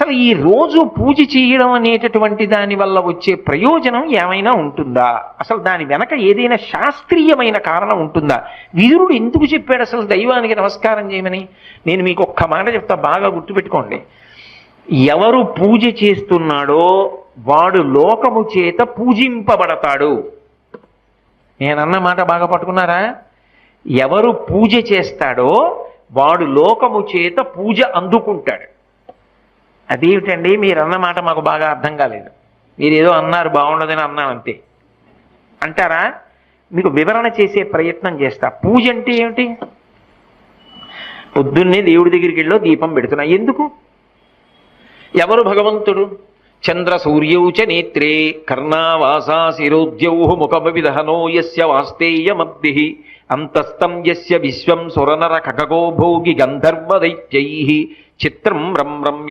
అసలు ఈ రోజు పూజ చేయడం అనేటటువంటి దాని వల్ల వచ్చే ప్రయోజనం ఏమైనా ఉంటుందా? అసలు దాని వెనక ఏదైనా శాస్త్రీయమైన కారణం ఉంటుందా? విదురుడు ఎందుకు చెప్పాడు అసలు దైవానికి నమస్కారం చేయమని? నేను మీకు ఒక్క మాట చెప్తా, బాగా గుర్తుపెట్టుకోండి. ఎవరు పూజ చేస్తున్నాడో వాడు లోకము చేత పూజింపబడతాడు. నేనన్న మాట బాగా పట్టుకున్నారా? ఎవరు పూజ చేస్తాడో వాడు లోకము చేత పూజ అందుకుంటాడు. అదేమిటండి మీరు అన్నమాట మాకు బాగా అర్థం కాలేదు, మీరేదో అన్నారు బాగుండదని అన్నాను అంతే అంటారా? మీకు వివరణ చేసే ప్రయత్నం చేస్తా. పూజ అంటే ఏమిటి? పొద్దున్నే దేవుడి దగ్గరికి వెళ్ళో దీపం పెడుతున్నా, ఎందుకు? ఎవరు భగవంతుడు? చంద్ర సూర్యౌచ నేత్రే కర్ణావాసా శిరోద్యౌ ముఖమవిదహనో యస్య వాస్తేయమబ్ధి అంతస్తం యస్య విశ్వం సురనర ఖగో భోగి గంధర్వ దైత్యైః చిత్రం రమ్రం